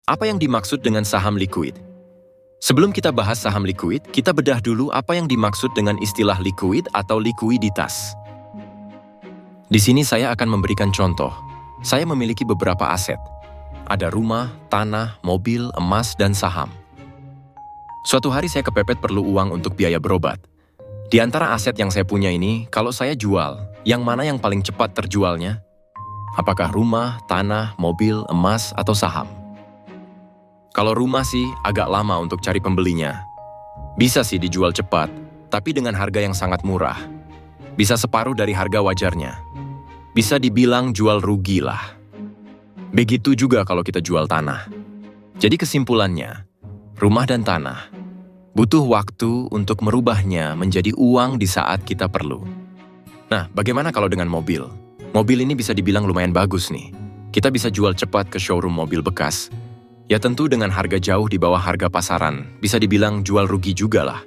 Apa yang dimaksud dengan saham likuid? Sebelum kita bahas saham likuid, kita bedah dulu apa yang dimaksud dengan istilah likuid atau likuiditas. Di sini saya akan memberikan contoh. Saya memiliki beberapa aset. Ada rumah, tanah, mobil, emas, dan saham. Suatu hari saya kepepet perlu uang untuk biaya berobat. Di antara aset yang saya punya ini, kalau saya jual, yang mana yang paling cepat terjualnya? Apakah rumah, tanah, mobil, emas, atau saham? Kalau rumah sih agak lama untuk cari pembelinya. Bisa sih dijual cepat, tapi dengan harga yang sangat murah. Bisa separuh dari harga wajarnya. Bisa dibilang jual rugi lah. Begitu juga kalau kita jual tanah. Jadi kesimpulannya, rumah dan tanah butuh waktu untuk merubahnya menjadi uang di saat kita perlu. Nah, bagaimana kalau dengan mobil? Mobil ini bisa dibilang lumayan bagus nih. Kita bisa jual cepat ke showroom mobil bekas. Ya tentu dengan harga jauh di bawah harga pasaran, bisa dibilang jual rugi juga lah.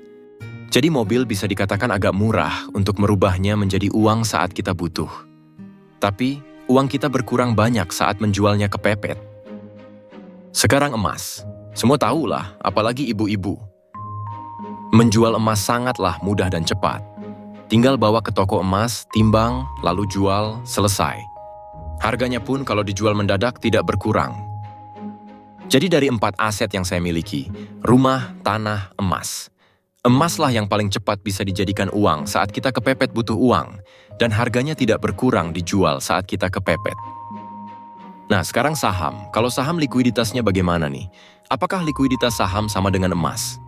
Jadi mobil bisa dikatakan agak murah untuk merubahnya menjadi uang saat kita butuh. Tapi, uang kita berkurang banyak saat menjualnya kepepet. Sekarang emas. Semua tahulah, apalagi ibu-ibu. Menjual emas sangatlah mudah dan cepat. Tinggal bawa ke toko emas, timbang, lalu jual, selesai. Harganya pun kalau dijual mendadak tidak berkurang. Jadi dari 4 aset yang saya miliki, rumah, tanah, emas. Emaslah yang paling cepat bisa dijadikan uang saat kita kepepet butuh uang, dan harganya tidak berkurang dijual saat kita kepepet. Nah, sekarang saham. Kalau saham likuiditasnya bagaimana nih? Apakah likuiditas saham sama dengan emas?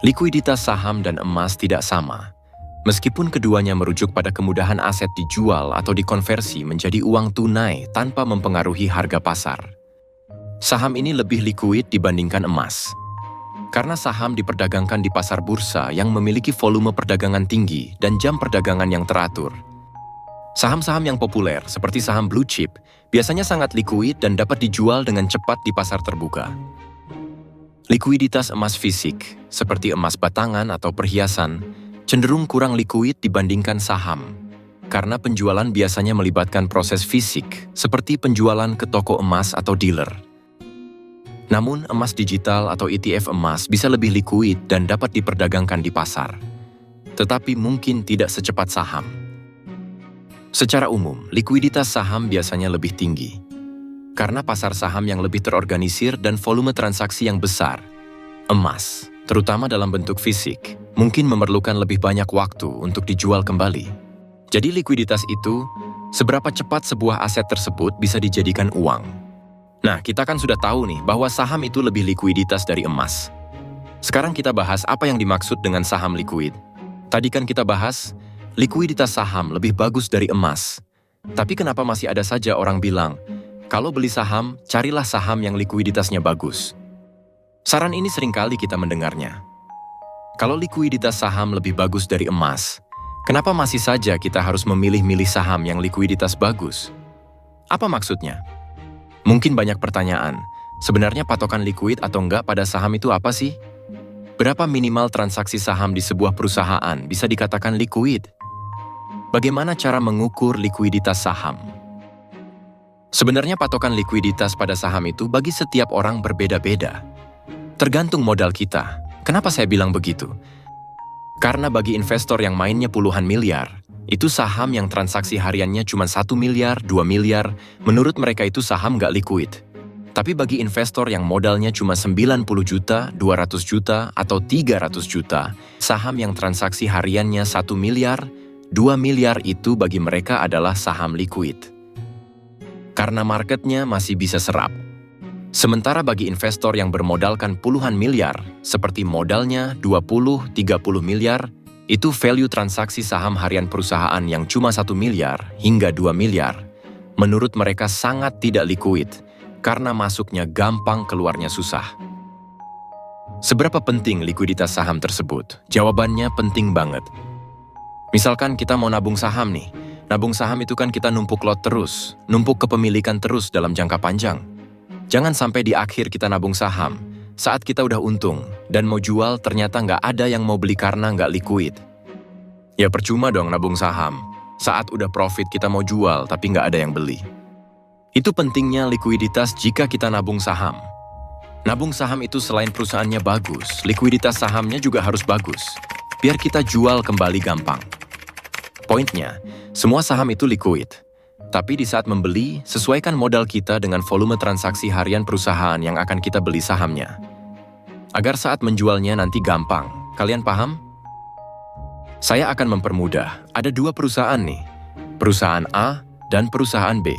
Likuiditas saham dan emas tidak sama. Meskipun keduanya merujuk pada kemudahan aset dijual atau dikonversi menjadi uang tunai tanpa mempengaruhi harga pasar. Saham ini lebih likuid dibandingkan emas. Karena saham diperdagangkan di pasar bursa yang memiliki volume perdagangan tinggi dan jam perdagangan yang teratur. Saham-saham yang populer, seperti saham blue chip, biasanya sangat likuid dan dapat dijual dengan cepat di pasar terbuka. Likuiditas emas fisik, seperti emas batangan atau perhiasan, cenderung kurang likuid dibandingkan saham, karena penjualan biasanya melibatkan proses fisik, seperti penjualan ke toko emas atau dealer. Namun, emas digital atau ETF emas bisa lebih likuid dan dapat diperdagangkan di pasar. Tetapi mungkin tidak secepat saham. Secara umum, likuiditas saham biasanya lebih tinggi. Karena pasar saham yang lebih terorganisir dan volume transaksi yang besar. Emas, terutama dalam bentuk fisik, mungkin memerlukan lebih banyak waktu untuk dijual kembali. Jadi likuiditas itu, seberapa cepat sebuah aset tersebut bisa dijadikan uang. Nah, kita kan sudah tahu nih bahwa saham itu lebih likuiditas dari emas. Sekarang kita bahas apa yang dimaksud dengan saham likuid. Tadi kan kita bahas, likuiditas saham lebih bagus dari emas. Tapi kenapa masih ada saja orang bilang, kalau beli saham, carilah saham yang likuiditasnya bagus. Saran ini seringkali kita mendengarnya. Kalau likuiditas saham lebih bagus dari emas, kenapa masih saja kita harus memilih-milih saham yang likuiditas bagus? Apa maksudnya? Mungkin banyak pertanyaan, sebenarnya patokan likuid atau enggak pada saham itu apa sih? Berapa minimal transaksi saham di sebuah perusahaan bisa dikatakan likuid? Bagaimana cara mengukur likuiditas saham? Sebenarnya patokan likuiditas pada saham itu bagi setiap orang berbeda-beda. Tergantung modal kita. Kenapa saya bilang begitu? Karena bagi investor yang mainnya puluhan miliar, itu saham yang transaksi hariannya cuma 1 miliar, 2 miliar, menurut mereka itu saham nggak likuid. Tapi bagi investor yang modalnya cuma 90 juta, 200 juta, atau 300 juta, saham yang transaksi hariannya 1 miliar, 2 miliar itu bagi mereka adalah saham likuid. Karena marketnya masih bisa serap. Sementara bagi investor yang bermodalkan puluhan miliar, seperti modalnya 20-30 miliar, itu value transaksi saham harian perusahaan yang cuma 1 miliar hingga 2 miliar. Menurut mereka sangat tidak likuid, karena masuknya gampang keluarnya susah. Seberapa penting likuiditas saham tersebut? Jawabannya penting banget. Misalkan kita mau nabung saham nih. Nabung saham itu kan kita numpuk lot terus, numpuk kepemilikan terus dalam jangka panjang. Jangan sampai di akhir kita nabung saham, saat kita udah untung, dan mau jual ternyata nggak ada yang mau beli karena nggak likuid. Ya percuma dong nabung saham. Saat udah profit kita mau jual tapi nggak ada yang beli. Itu pentingnya likuiditas jika kita nabung saham. Nabung saham itu selain perusahaannya bagus, likuiditas sahamnya juga harus bagus. Biar kita jual kembali gampang. Poinnya, semua saham itu liquid. Tapi di saat membeli, sesuaikan modal kita dengan volume transaksi harian perusahaan yang akan kita beli sahamnya. Agar saat menjualnya nanti gampang. Kalian paham? Saya akan mempermudah. Ada 2 perusahaan nih. Perusahaan A dan perusahaan B.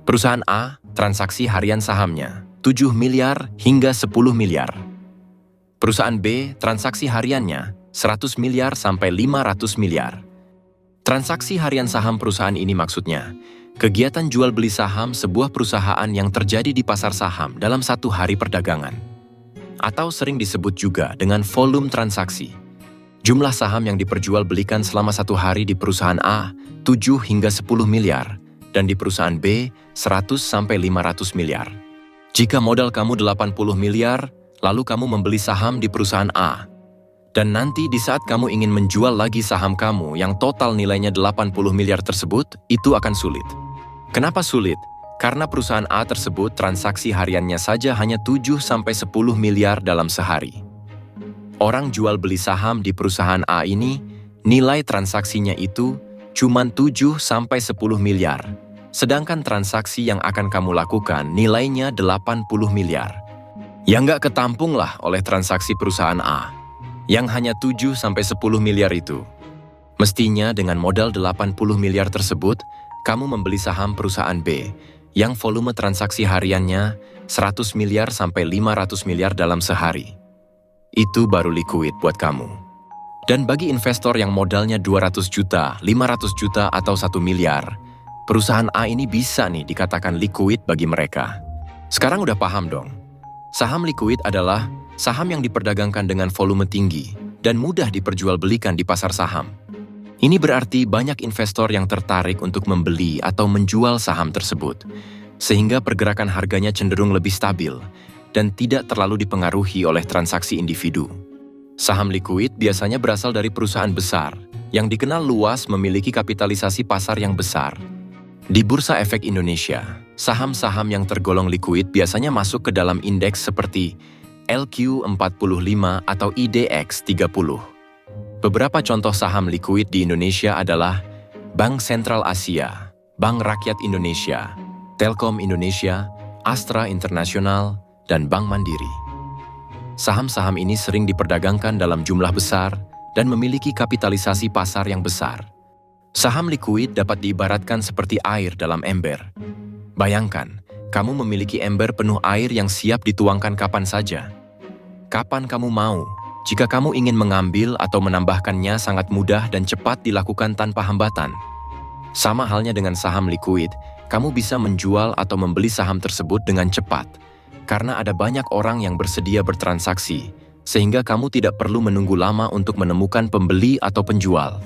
Perusahaan A, transaksi harian sahamnya 7 miliar hingga 10 miliar. Perusahaan B, transaksi hariannya 100 miliar sampai 500 miliar. Transaksi harian saham perusahaan ini maksudnya, kegiatan jual beli saham sebuah perusahaan yang terjadi di pasar saham dalam 1 hari perdagangan. Atau sering disebut juga dengan volume transaksi. Jumlah saham yang diperjualbelikan selama 1 hari di perusahaan A, 7 hingga 10 miliar, dan di perusahaan B, 100 sampai 500 miliar. Jika modal kamu 80 miliar, lalu kamu membeli saham di perusahaan A. Dan nanti di saat kamu ingin menjual lagi saham kamu yang total nilainya 80 miliar tersebut, itu akan sulit. Kenapa sulit? Karena perusahaan A tersebut transaksi hariannya saja hanya 7 sampai 10 miliar dalam sehari. Orang jual beli saham di perusahaan A ini, nilai transaksinya itu cuma 7 sampai 10 miliar. Sedangkan transaksi yang akan kamu lakukan nilainya 80 miliar. Yang nggak ketampung lah oleh transaksi perusahaan A, yang hanya 7 sampai 10 miliar itu. Mestinya dengan modal 80 miliar tersebut, kamu membeli saham perusahaan B, yang volume transaksi hariannya 100 miliar sampai 500 miliar dalam sehari. Itu baru liquid buat kamu. Dan bagi investor yang modalnya 200 juta, 500 juta, atau 1 miliar, perusahaan A ini bisa nih dikatakan liquid bagi mereka. Sekarang udah paham dong? Saham liquid adalah saham yang diperdagangkan dengan volume tinggi dan mudah diperjualbelikan di pasar saham. Ini berarti banyak investor yang tertarik untuk membeli atau menjual saham tersebut, sehingga pergerakan harganya cenderung lebih stabil dan tidak terlalu dipengaruhi oleh transaksi individu. Saham liquid biasanya berasal dari perusahaan besar yang dikenal luas memiliki kapitalisasi pasar yang besar. Di Bursa Efek Indonesia, saham-saham yang tergolong liquid biasanya masuk ke dalam indeks seperti LQ45 atau IDX 30. Beberapa contoh saham liquid di Indonesia adalah Bank Sentral Asia, Bank Rakyat Indonesia, Telkom Indonesia, Astra Internasional, dan Bank Mandiri. Saham-saham ini sering diperdagangkan dalam jumlah besar dan memiliki kapitalisasi pasar yang besar. Saham liquid dapat diibaratkan seperti air dalam ember. Bayangkan, kamu memiliki ember penuh air yang siap dituangkan kapan saja. Kapan kamu mau, jika kamu ingin mengambil atau menambahkannya sangat mudah dan cepat dilakukan tanpa hambatan. Sama halnya dengan saham liquid, kamu bisa menjual atau membeli saham tersebut dengan cepat, karena ada banyak orang yang bersedia bertransaksi, sehingga kamu tidak perlu menunggu lama untuk menemukan pembeli atau penjual.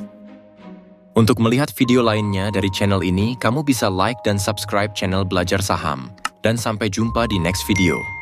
Untuk melihat video lainnya dari channel ini, kamu bisa like dan subscribe channel Belajar Saham. Dan sampai jumpa di next video.